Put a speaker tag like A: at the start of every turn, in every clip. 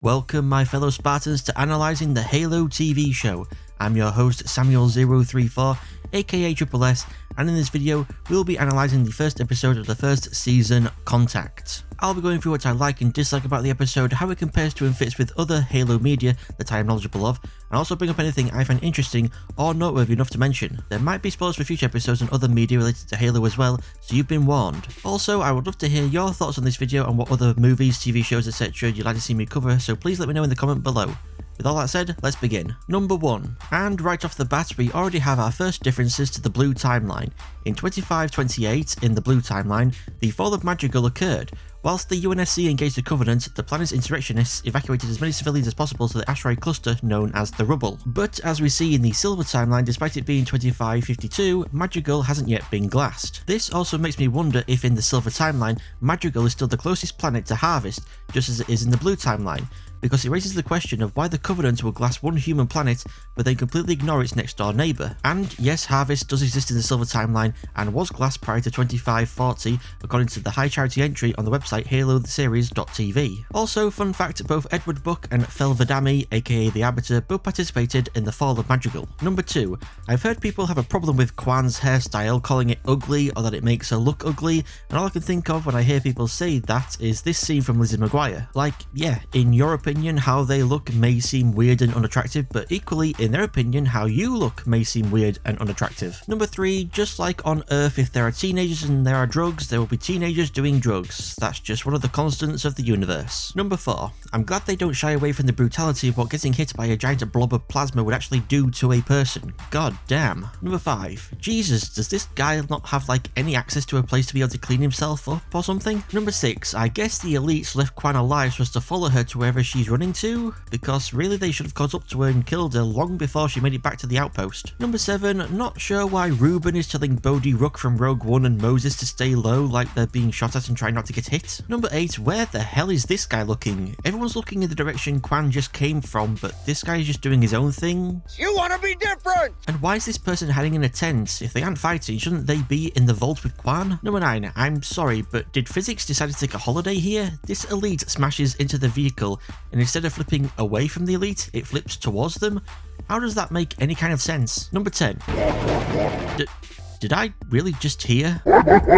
A: Welcome my fellow Spartans to analysing the Halo TV show. I'm your host Samuel034 aka Triple S, and in this video we'll be analysing the first episode of the first season, Contact. I'll be going through what I like and dislike about the episode, how it compares to and fits with other Halo media that I am knowledgeable of, and also bring up anything I find interesting or noteworthy enough to mention. There might be spoilers for future episodes and other media related to Halo as well, so you've been warned. Also, I would love to hear your thoughts on this video and what other movies, TV shows, etc. you'd like to see me cover, so please let me know in the comment below. With all that said, let's begin. Number 1. And right off the bat, we already have our first differences to the blue timeline. In 2528, in the blue timeline, the fall of Madrigal occurred. Whilst the UNSC engaged the Covenant, the planet's insurrectionists evacuated as many civilians as possible to the asteroid cluster known as the Rubble. But as we see in the silver timeline, despite it being 2552, Madrigal hasn't yet been glassed. This also makes me wonder if in the silver timeline, Madrigal is still the closest planet to Harvest, just as it is in the blue timeline, because it raises the question of why the Covenant will glass one human planet but then completely ignore its next door neighbour. And yes, Harvest does exist in the silver timeline and was glassed prior to 2540 according to the high charity entry on the website halotheseries.tv. Also, fun fact, both Edward Buck and Fel Vadami, aka the Arbiter, both participated in the fall of Madrigal. Number 2. I've heard people have a problem with Kwan's hairstyle, calling it ugly or that it makes her look ugly, and all I can think of when I hear people say that is this scene from Lizzie McGuire. Like, yeah, in your opinion, how they look may seem weird and unattractive, but equally, in their opinion, how you look may seem weird and unattractive. Number 3. Just like on Earth, if there are teenagers and there are drugs, there will be teenagers doing drugs. That's just one of the constants of the universe. Number 4. I'm glad they don't shy away from the brutality of what getting hit by a giant blob of plasma would actually do to a person. God damn. Number 5. Jesus, does this guy not have like any access to a place to be able to clean himself up or something? Number 6. I guess the elites left Kwan alive so as to follow her to wherever she's running to, because really they should have caught up to her and killed her long before she made it back to the outpost. Number 7. Not sure why Ruben is telling Bodhi Rook from Rogue One and Moses to stay low like they're being shot at and try not to get hit. Number 8. Where the hell is this guy looking? Everyone's looking in the direction Kwan just came from, but this guy is just doing his own thing.
B: You want to be different!
A: And why is this person hiding in a tent? If they aren't fighting, shouldn't they be in the vault with Kwan? Number 9. I'm sorry, but did physics decide to take a holiday here? This elite smashes into the vehicle, and instead of flipping away from the elite, it flips towards them? How does that make any kind of sense? Number 10. Did I really just hear?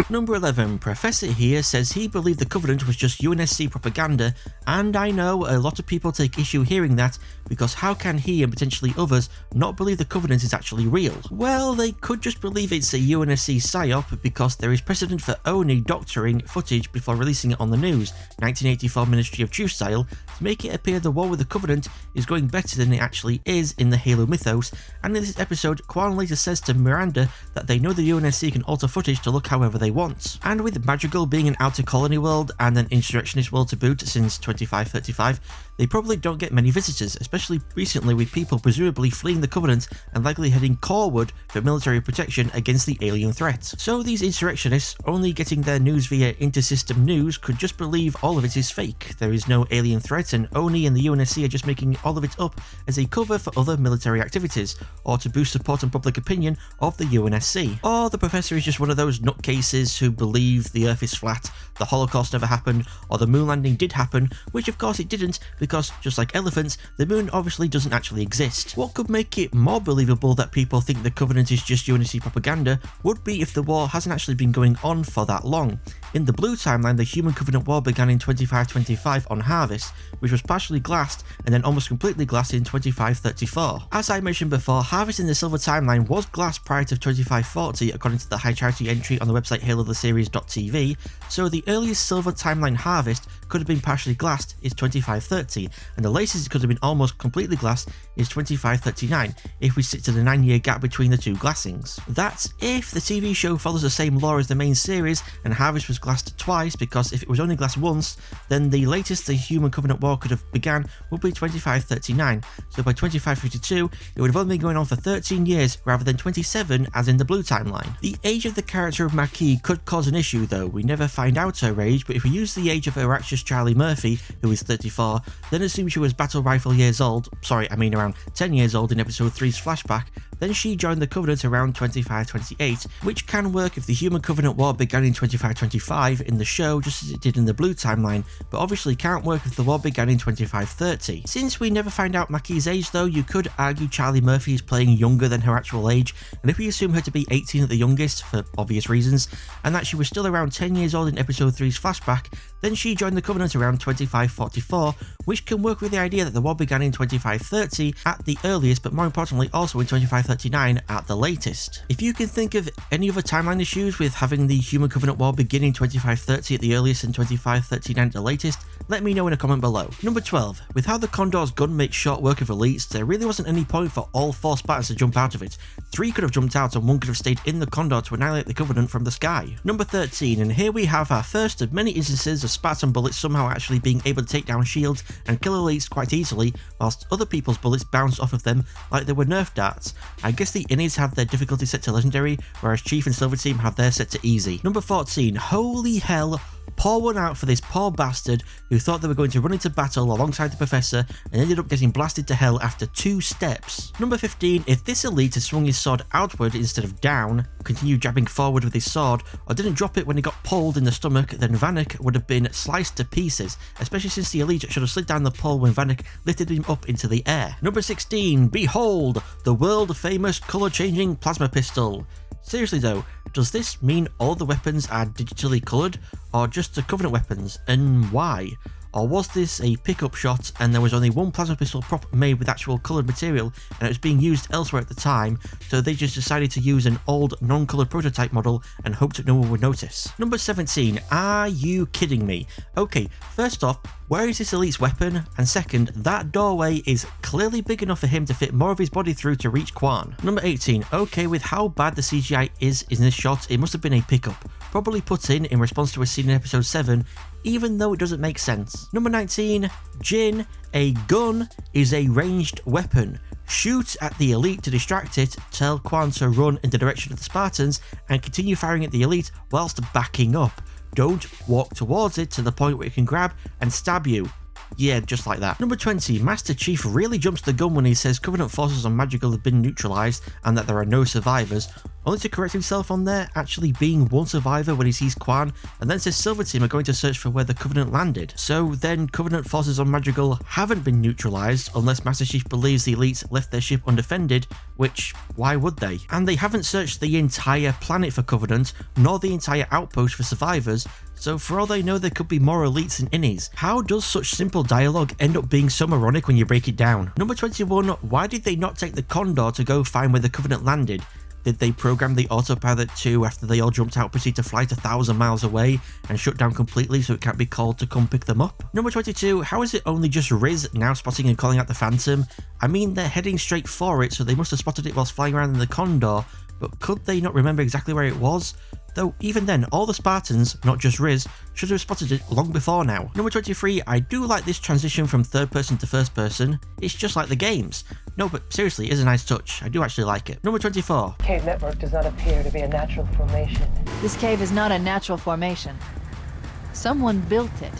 A: Number 11. Professor here says he believed the Covenant was just UNSC propaganda, and I know a lot of people take issue hearing that, because how can he and potentially others not believe the Covenant is actually real? Well, they could just believe it's a UNSC psyop because there is precedent for Oni doctoring footage before releasing it on the news, 1984 Ministry of Truth style, to make it appear the war with the Covenant is going better than it actually is in the Halo mythos, and in this episode, Kwan later says to Miranda that they know the UNSC can alter footage to look however they want. And with Madrigal being an outer colony world and an insurrectionist world to boot since 2535, they probably don't get many visitors, especially recently with people presumably fleeing the Covenant and likely heading coreward for military protection against the alien threat. So these insurrectionists, only getting their news via inter-system news, could just believe all of it is fake. There is no alien threat, and Oni and the UNSC are just making all of it up as a cover for other military activities, or to boost support and public opinion of the UNSC. Or the professor is just one of those nutcases who believe the Earth is flat, the Holocaust never happened, or the moon landing did happen, which of course it didn't, because just like elephants, the moon obviously doesn't actually exist. What could make it more believable that people think the Covenant is just UNSC propaganda would be if the war hasn't actually been going on for that long. In the blue timeline, the Human Covenant War began in 2525 on Harvest, which was partially glassed and then almost completely glassed in 2534. As I mentioned before, Harvest in the silver timeline was glassed prior to 2540 according to the high charity entry on the website halotheseries.tv, so the earliest silver timeline Harvest could have been partially glassed is 2530, and the latest it could have been almost completely glassed is 2539, if we stick to the 9-year gap between the two glassings. That's if the TV show follows the same law as the main series and Harvest was glassed twice, because if it was only glassed once, then the latest the Human Covenant War could have began would be 2539, so by 2552 it would have only been going on for 13 years rather than 27 as in the blue timeline. The age of the character of MacLeod could cause an issue though. We never find out her age, but if we use the age of her actress Charlie Murphy, who is 34, then assume she was battle rifle years old, sorry I mean around 10 years old in episode 3's flashback, Then she joined the Covenant around 2528, which can work if the Human Covenant War began in 2525 in the show just as it did in the blue timeline, but obviously can't work if the war began in 2530. Since we never find out Mackie's age though, you could argue Charlie Murphy is playing younger than her actual age, and if we assume her to be 18 at the youngest, for obvious reasons, and that she was still around 10 years old in episode 3's flashback, then she joined the Covenant around 2544, which can work with the idea that the war began in 2530 at the earliest, but more importantly also in 2539 at the latest. If you can think of any other timeline issues with having the Human Covenant War begin in 2530 at the earliest and 2539 at the latest, let me know in a comment below. Number 12. With how the Condor's gun makes short work of elites, there really wasn't any point for all 4 Spartans to jump out of it. 3 could have jumped out and 1 could have stayed in the Condor to annihilate the Covenant from the sky. Number 13, and here we have our first of many instances of Spartan bullets somehow actually being able to take down shields and kill elites quite easily, whilst other people's bullets bounce off of them like they were Nerf darts. I guess the Innies have their difficulty set to legendary, whereas Chief and Silver Team have theirs set to easy. Number 14, holy hell, pour one out for this poor bastard who thought they were going to run into battle alongside the Professor and ended up getting blasted to hell after 2 steps. Number 15, if this elite had swung his sword outward instead of down, continued jabbing forward with his sword, or didn't drop it when he got pulled in the stomach, then Vanek would have been sliced to pieces, especially since the elite should have slid down the pole when Vanek lifted him up into the air. Number 16, behold, the world famous colour changing plasma pistol. Seriously though, does this mean all the weapons are digitally coloured, or just the Covenant weapons, and why? Or was this a pickup shot and there was only one plasma pistol prop made with actual coloured material and it was being used elsewhere at the time, so they just decided to use an old non-coloured prototype model and hoped that no one would notice? Number 17, are you kidding me? Okay, first off, where is this elite's weapon? And second, that doorway is clearly big enough for him to fit more of his body through to reach Quan. Number 18, okay, with how bad the CGI is in this shot, it must have been a pickup, probably put in response to a scene in episode 7, even though it doesn't make sense. Number 19, Jin, a gun is a ranged weapon. Shoot at the elite to distract it, tell Quan to run in the direction of the Spartans, and continue firing at the elite whilst backing up. Don't walk towards it to the point where it can grab and stab you. Yeah, just like that. Number 20, Master Chief really jumps the gun when he says Covenant forces on Madrigal have been neutralised and that there are no survivors, only to correct himself on there actually being one survivor when he sees Quan, and then says Silver Team are going to search for where the Covenant landed. So then Covenant forces on Madrigal haven't been neutralised unless Master Chief believes the elites left their ship undefended, which, why would they? And they haven't searched the entire planet for Covenant, nor the entire outpost for survivors, so for all they know there could be more elites than Innies. How does such simple dialogue end up being so moronic when you break it down? Number 21, why did they not take the Condor to go find where the Covenant landed? Did they program the autopilot to, after they all jumped out, proceed to flight 1,000 miles away and shut down completely so it can't be called to come pick them up? Number 22, how is it only just Riz now spotting and calling out the Phantom? I mean, they're heading straight for it, so they must have spotted it whilst flying around in the Condor, but could they not remember exactly where it was? Though even then, all the Spartans, not just Riz, should have spotted it long before now. Number 23, I do like this transition from third person to first person. It's just like the games. No, but seriously, it is a nice touch. I do actually like it. Number 24.
B: Cave network does not appear to be a natural formation.
C: This cave is not a natural formation. Someone built it,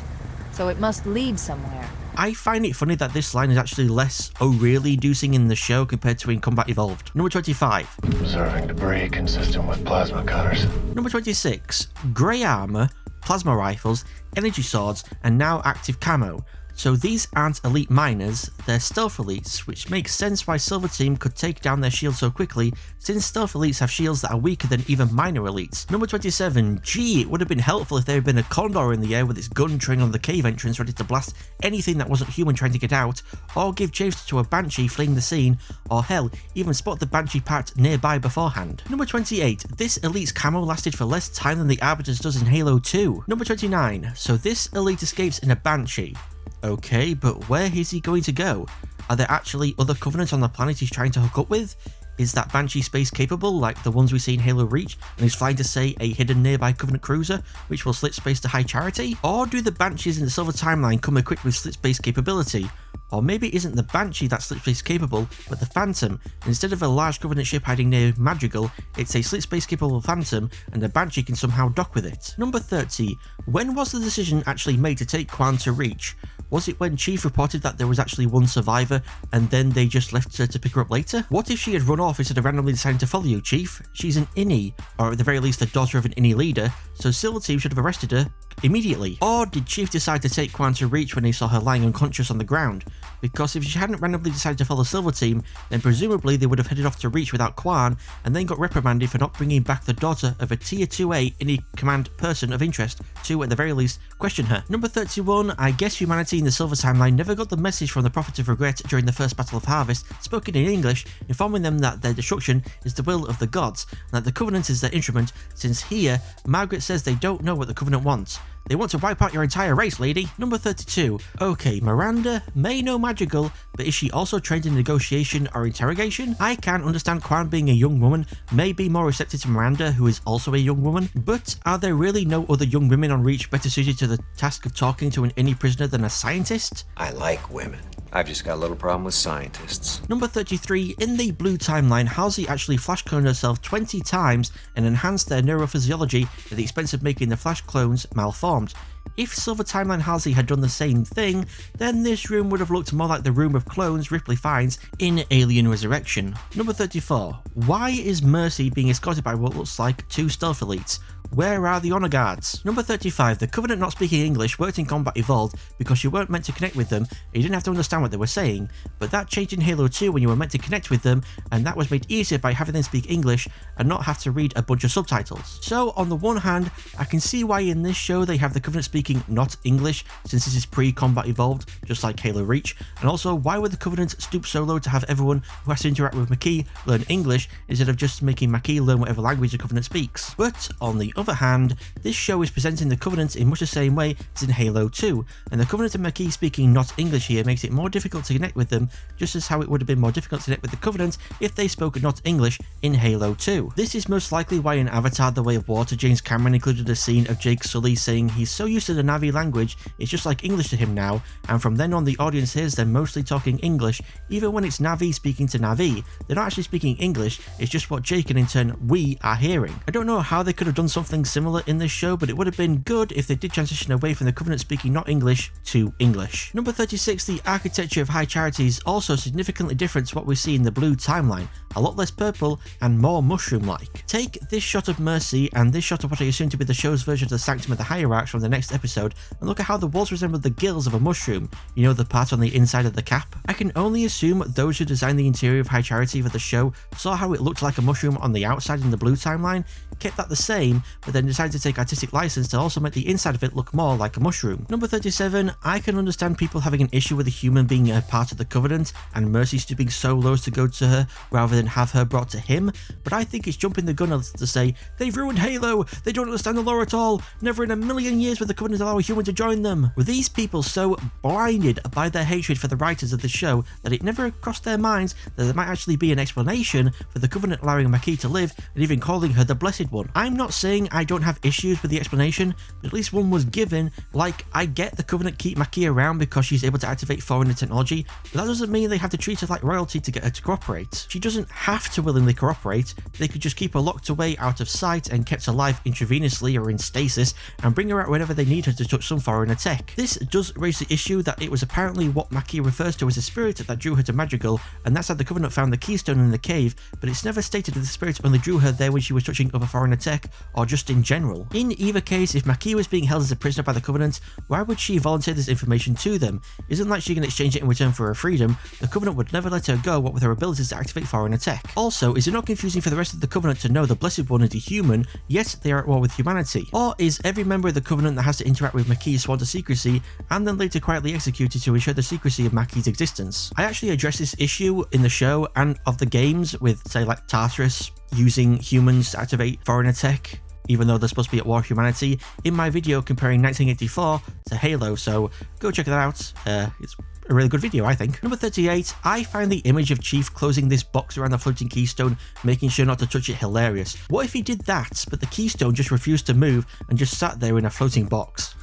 C: so it must lead somewhere.
A: I find it funny that this line is actually less "oh really" inducing in the show compared to in Combat Evolved. Number 25.
D: Observing debris consistent with plasma cutters.
A: Number 26. Grey armor, plasma rifles, energy swords, and now active camo. So these aren't elite miners, they're stealth elites, which makes sense why Silver Team could take down their shields so quickly, since stealth elites have shields that are weaker than even minor elites. Number 27, gee, it would have been helpful if there had been a Condor in the air with its gun trained on the cave entrance ready to blast anything that wasn't human trying to get out, or give chase to a Banshee fleeing the scene, or hell, even spot the Banshee parked nearby beforehand. Number 28, this elite's camo lasted for less time than the Arbiter's does in Halo 2. Number 29, so this elite escapes in a Banshee. Okay, but where is he going to go? Are there actually other Covenants on the planet he's trying to hook up with? Is that Banshee space capable, like the ones we see in Halo Reach, and he's flying to, say, a hidden nearby Covenant cruiser, which will slit space to high charity? Or do the Banshees in the Silver Timeline come equipped with slit space capability? Or maybe it isn't the Banshee that's slit space capable, but the Phantom. Instead of a large Covenant ship hiding near Madrigal, it's a slit space capable Phantom, and the Banshee can somehow dock with it. Number 30. When was the decision actually made to take Quan to Reach? Was it when Chief reported that there was actually one survivor and then they just left her to pick her up later? What if she had run off instead of randomly deciding to follow you, Chief? She's an innie, or at the very least the daughter of an innie leader, so Silver Team should have arrested her immediately. Or did Chief decide to take Quan to Reach when he saw her lying unconscious on the ground? Because if she hadn't randomly decided to follow Silver Team, then presumably they would have headed off to Reach without Quan and then got reprimanded for not bringing back the daughter of a Tier 2A innie command person of interest to, at the very least, question her. Number 31, I guess humanity in the Silver Timeline never got the message from the Prophet of Regret during the first Battle of Harvest, spoken in English, informing them that their destruction is the will of the gods, and that the Covenant is their instrument, since here, Margaret says they don't know what the Covenant wants. They want to wipe out your entire race, lady. Number 32. Okay, Miranda may know Madrigal, but is she also trained in negotiation or interrogation? I can understand Quan being a young woman may be more receptive to Miranda, who is also a young woman, but are there really no other young women on Reach better suited to the task of talking to an innie prisoner than a scientist?
E: I like women. I've just got a little problem with scientists.
A: Number 33, in the blue timeline, Halsey actually flash cloned herself 20 times and enhanced their neurophysiology at the expense of making the flash clones malformed. If Silver Timeline Halsey had done the same thing, then this room would have looked more like the room of clones Ripley finds in Alien Resurrection. Number 34, why is Mercy being escorted by what looks like 2 stealth elites? Where are the honor guards? Number 35, the Covenant not speaking English worked in Combat Evolved because you weren't meant to connect with them and you didn't have to understand what they were saying, but that changed in Halo 2 when you were meant to connect with them, and that was made easier by having them speak English and not have to read a bunch of subtitles. So on the one hand, I can see why in this show they have the Covenant speaking not English, since this is pre-Combat Evolved, just like Halo Reach, and also why would the Covenant stoop so low to have everyone who has to interact with McKee learn English instead of just making McKee learn whatever language the Covenant speaks. But on the other hand, this show is presenting the Covenant in much the same way as in Halo 2, and the Covenant and McKee speaking not English here makes it more difficult to connect with them, just as how it would have been more difficult to connect with the Covenant if they spoke not English in Halo 2. This is most likely why in Avatar The Way of Water, James Cameron included a scene of Jake Sully saying he's so used to the Na'vi language, it's just like English to him now, and from then on the audience hears them mostly talking English, even when it's Na'vi speaking to Na'vi. They're not actually speaking English, it's just what Jake and in turn we are hearing. I don't know how they could have done something similar in this show, but it would have been good if they did transition away from the Covenant speaking not English to English. Number 36, the architecture of High Charity is also significantly different to what we see in the blue timeline, a lot less purple and more mushroom-like. Take this shot of Mercy and this shot of what I assume to be the show's version of the Sanctum of the Hierarchs from the next episode, and look at how the walls resemble the gills of a mushroom, you know, the part on the inside of the cap. I can only assume those who designed the interior of High Charity for the show saw how it looked like a mushroom on the outside in the blue timeline, kept that the same, but then decided to take artistic license to also make the inside of it look more like a mushroom. Number 37, I can understand people having an issue with a human being a part of the Covenant and Mercy stooping so low as to go to her rather than have her brought to him, but I think it's jumping the gun to say, they've ruined Halo, they don't understand the lore at all, never in a million years would the Covenant allow a human to join them. Were these people so blinded by their hatred for the writers of the show that it never crossed their minds that there might actually be an explanation for the Covenant allowing McKee to live and even calling her the Blessed One? I'm not saying I don't have issues with the explanation, but at least one was given. Like, I get the Covenant keep McKee around because she's able to activate foreigner technology, but that doesn't mean they have to treat her like royalty to get her to cooperate. She doesn't have to willingly cooperate, they could just keep her locked away out of sight and kept alive intravenously or in stasis and bring her out whenever they need her to touch some foreigner tech. This does raise the issue that it was apparently what McKee refers to as a spirit that drew her to Madrigal, and that's how the Covenant found the keystone in the cave, but it's never stated that the spirit only drew her there when she was touching other foreigner tech or just in general. In either case, if McKee was being held as a prisoner by the Covenant, why would she volunteer this information to them? Isn't like she can exchange it in return for her freedom. The Covenant would never let her go, what with her abilities to activate foreigner tech. Also, is it not confusing for the rest of the Covenant to know the Blessed One is a human, yet they are at war with humanity? Or is every member of the Covenant that has to interact with McKee sworn to secrecy and then later quietly executed to ensure the secrecy of McKee's existence? I actually address this issue in the show and of the games with, say, like Tartarus using humans to activate foreigner tech, even though they're supposed to be at war with humanity, in my video comparing 1984 to Halo, so go check that out. It's a really good video, I think. Number 38, I find the image of Chief closing this box around the floating keystone, making sure not to touch it, hilarious. What if he did that, but the keystone just refused to move and just sat there in a floating box?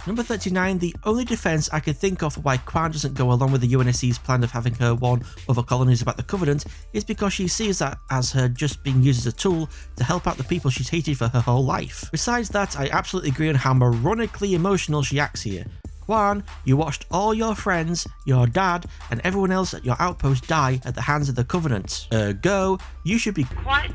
A: Number 39, the only defense I could think of why Quan doesn't go along with the UNSC's plan of having her warn other colonies about the Covenant is because she sees that as her just being used as a tool to help out the people she's hated for her whole life. Besides that, I absolutely agree on how moronically emotional she acts here. Quan, you watched all your friends, your dad, and everyone else at your outpost die at the hands of the Covenant. Ergo, you should be quite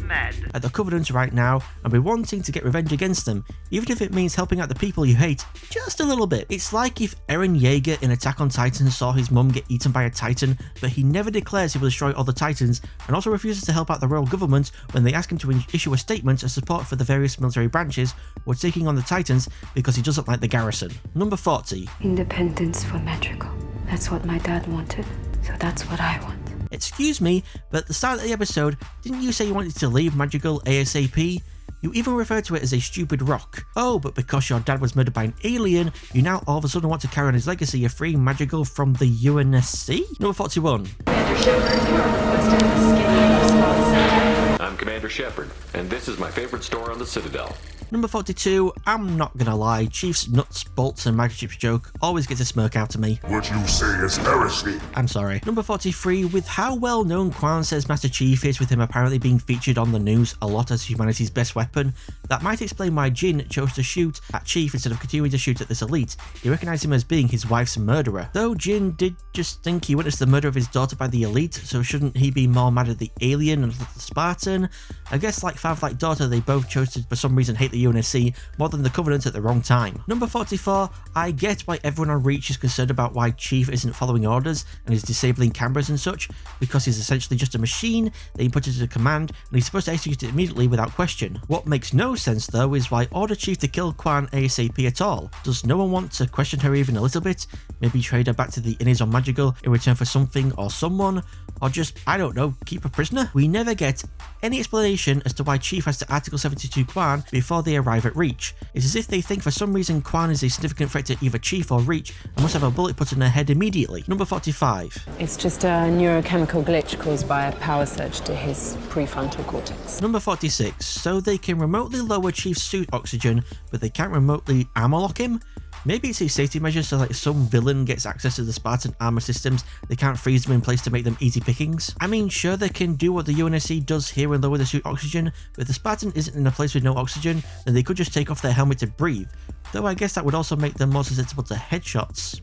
A: mad at the Covenant right now and be wanting to get revenge against them, even if it means helping out the people you hate just a little bit. It's like if Eren Yeager in Attack on Titan saw his mum get eaten by a Titan, but he never declares he will destroy all the Titans, and also refuses to help out the royal government when they ask him to issue a statement of support for the various military branches who are taking on the Titans because he doesn't like the garrison. Number 40.
F: Independence for Madrigal. That's what my dad wanted, so that's what I want.
A: Excuse me, but at the start of the episode, didn't you say you wanted to leave Madrigal ASAP? You even referred to it as a stupid rock. Oh, but because your dad was murdered by an alien, you now all of a sudden want to carry on his legacy of freeing Madrigal from the UNSC? Number 41.
G: Commander Shepard, you are requested to scan the response center.
H: I'm Commander Shepard, and this is my favorite store on the Citadel.
A: Number 42, I'm not gonna lie, Chief's nuts, bolts and microchips joke always gets a smirk out of me.
I: What you say is heresy.
A: I'm sorry. Number 43, with how well known Quan says Master Chief is, with him apparently being featured on the news a lot as humanity's best weapon, that might explain why Jin chose to shoot at Chief instead of continuing to shoot at this elite. He recognised him as being his wife's murderer. Though Jin did just think he witnessed the murder of his daughter by the elite, so shouldn't he be more mad at the alien and the Spartan? I guess like father like daughter, they both chose to for some reason hate the UNSC more than the Covenant at the wrong time. Number 44, I get why everyone on Reach is concerned about why Chief isn't following orders and is disabling cameras and such, because he's essentially just a machine that you put into command and he's supposed to execute it immediately without question. What makes no sense though is why order Chief to kill Quan ASAP at all. Does no one want to question her even a little bit? Maybe trade her back to the Innis on Madrigal in return for something or someone? Or just, I don't know, keep a prisoner? We never get any explanation as to why Chief has to Article 72 Quan before they arrive at Reach. It's as if they think for some reason Quan is a significant threat to either Chief or Reach and must have a bullet put in her head immediately. Number 45.
F: It's just a neurochemical glitch caused by a power surge to his prefrontal cortex.
A: Number 46. So they can remotely lower Chief's suit oxygen, but they can't remotely armor lock him? Maybe it's a safety measure so like some villain gets access to the Spartan armor systems, they can't freeze them in place to make them easy pickings. I mean, sure they can do what the UNSC does here and lower the suit oxygen, but if the Spartan isn't in a place with no oxygen, then they could just take off their helmet to breathe. Though I guess that would also make them more susceptible to headshots.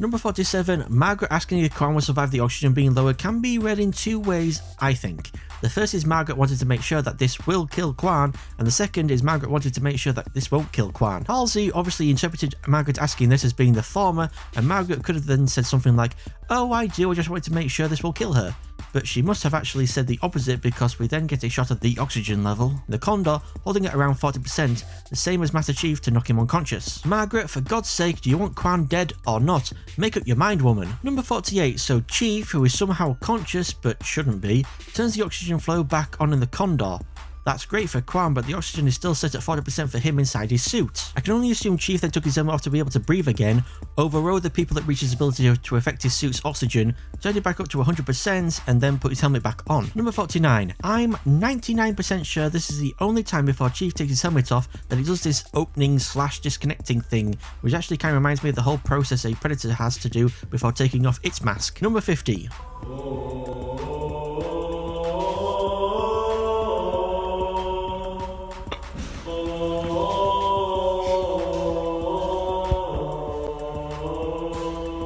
A: Number 47, Margaret asking if Quan will survive the oxygen being lowered can be read in two ways, I think. The first is Margaret wanted to make sure that this will kill Quan, and the second is Margaret wanted to make sure that this won't kill Quan. Halsey obviously interpreted Margaret asking this as being the former, and Margaret could have then said something like, oh I just wanted to make sure this will kill her. But she must have actually said the opposite, because we then get a shot of the oxygen level, the Condor holding it around 40%, the same as Master Chief to knock him unconscious. Margaret, for God's sake, do you want Quan dead or not? Make up your mind, woman. Number 48, so Chief, who is somehow conscious but shouldn't be, turns the oxygen flow back on in the Condor. That's great for Quan, but the oxygen is still set at 40% for him inside his suit. I can only assume Chief then took his helmet off to be able to breathe again, overrode the people that reached his ability to affect his suit's oxygen, turned it back up to 100%, and then put his helmet back on. Number 49. I'm 99% sure this is the only time before Chief takes his helmet off that he does this opening/disconnecting thing, which actually kind of reminds me of the whole process a predator has to do before taking off its mask. Number 50.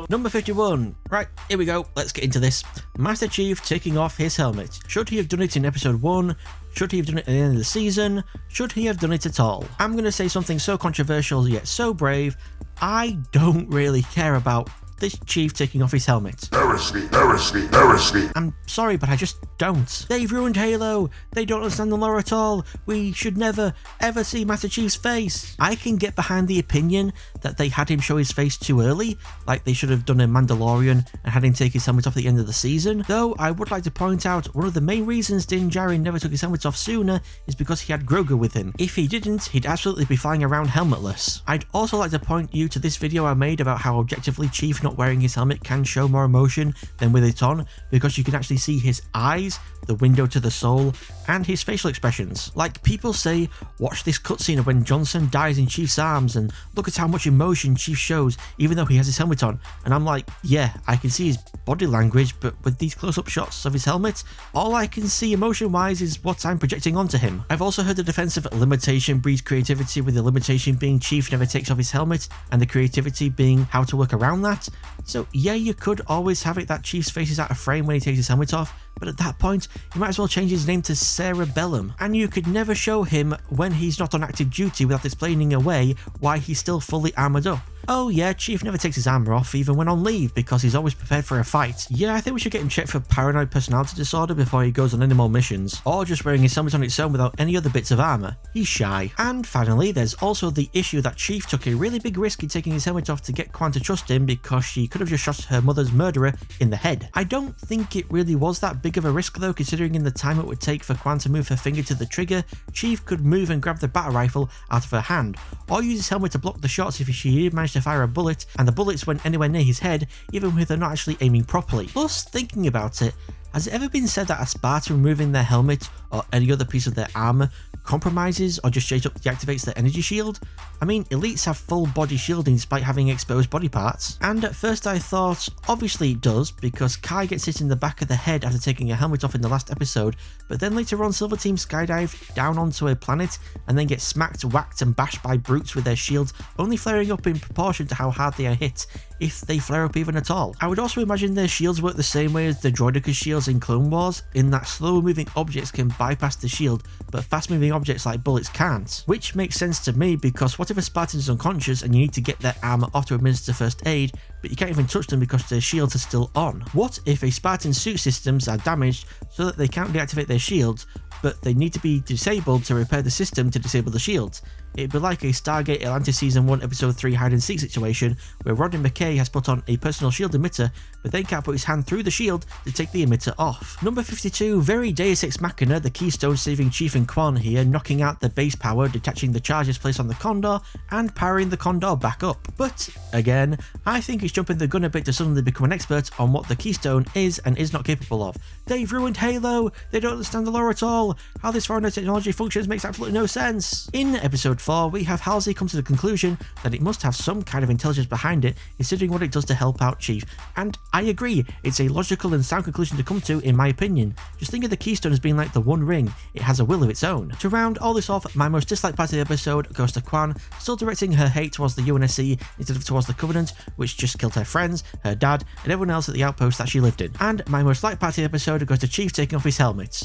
A: Number 51. Right, here we go. Let's get into this. Master Chief taking off his helmet. Should he have done it in episode 1? Should he have done it at the end of the season? Should he have done it at all? I'm going to say something so controversial yet so brave. I don't really care about this Chief taking off his helmet.
I: Heresy, heresy, heresy.
A: I'm sorry, but I just don't. They've ruined Halo. They don't understand the lore at all. We should never, ever see Master Chief's face. I can get behind the opinion that they had him show his face too early, like they should have done a Mandalorian and had him take his helmet off at the end of the season. Though I would like to point out one of the main reasons Din Djarin never took his helmet off sooner is because he had Grogu with him. If he didn't, he'd absolutely be flying around helmetless. I'd also like to point you to this video I made about how objectively Chief not wearing his helmet can show more emotion than with it on, because you can actually see his eyes, the window to the soul, and his facial expressions. Like, people say, watch this cutscene of when Johnson dies in Chief's arms and look at how much emotion Chief shows even though he has his helmet on, and I'm like, yeah, I can see his body language, but with these close-up shots of his helmet, all I can see emotion-wise is what I'm projecting onto him. I've also heard the defense of limitation breeds creativity, with the limitation being Chief never takes off his helmet and the creativity being how to work around that. So yeah, you could always have it that Chief's face is out of frame when he takes his helmet off, but at that point, you might as well change his name to Cerebellum, and you could never show him when he's not on active duty without explaining away why he's still fully armoured up. Oh yeah, Chief never takes his armour off even when on leave because he's always prepared for a fight. Yeah, I think we should get him checked for paranoid personality disorder before he goes on any more missions, or just wearing his helmet on its own without any other bits of armour. He's shy. And finally, there's also the issue that Chief took a really big risk in taking his helmet off to get Quan to trust him because she could have just shot her mother's murderer in the head. I don't think it really was that big of a risk though, considering in the time it would take for Quan to move her finger to the trigger, Chief could move and grab the battle rifle out of her hand, or use his helmet to block the shots if she did manage to fire a bullet, and the bullets went anywhere near his head even with her not actually aiming properly. Plus, thinking about it, has it ever been said that a Spartan removing their helmet or any other piece of their armour compromises or just straight up deactivates their energy shield? I mean, elites have full body shielding despite having exposed body parts. And at first I thought, obviously it does, because Kai gets hit in the back of the head after taking a helmet off in the last episode, but then later on Silver Team skydive down onto a planet and then get smacked, whacked and bashed by brutes with their shields only flaring up in proportion to how hard they are hit, if they flare up even at all. I would also imagine their shields work the same way as the droideka shields in Clone Wars, in that slow moving objects can bypass the shield, but fast moving objects like bullets can't. Which makes sense to me, because what if a Spartan is unconscious and you need to get their armor off to administer first aid, but you can't even touch them because their shields are still on? What if a Spartan's suit systems are damaged so that they can't deactivate their shields, but they need to be disabled to repair the system to disable the shields? It'd be like a Stargate Atlantis Season 1 Episode 3 hide and seek situation where Rodney McKay has put on a personal shield emitter but then can't put his hand through the shield to take the emitter off. Number 52, very Deus Ex Machina, the Keystone saving Chief and Quan here, knocking out the base power, detaching the charges placed on the Condor and powering the Condor back up. But again, I think it's jumping the gun a bit to suddenly become an expert on what the Keystone is and is not capable of. They've ruined Halo, they don't understand the lore at all, how this foreign technology functions makes absolutely no sense. In episode 4, we have Halsey come to the conclusion that it must have some kind of intelligence behind it, considering what it does to help out Chief, and I agree, it's a logical and sound conclusion to come to in my opinion. Just think of the Keystone as being like the One Ring, it has a will of its own. To round all this off, my most disliked part of the episode goes to Quan, still directing her hate towards the UNSC instead of towards the Covenant, which just killed her friends, her dad, and everyone else at the outpost that she lived in. And my most liked part of the episode goes to Chief taking off his helmet.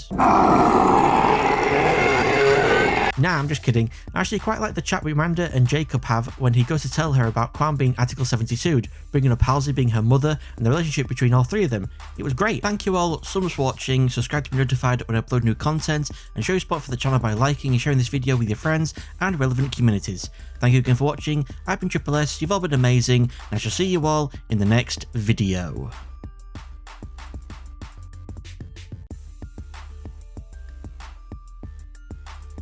A: Nah, I'm just kidding. I actually quite like the chat Amanda and Jacob have when he goes to tell her about Quan being Article 72'd, bringing up Halsey being her mother and the relationship between all three of them. It was great. Thank you all so much for watching. Subscribe to be notified when I upload new content, and show your support for the channel by liking and sharing this video with your friends and relevant communities. Thank you again for watching. I've been Triple S, you've all been amazing, and I shall see you all in the next video.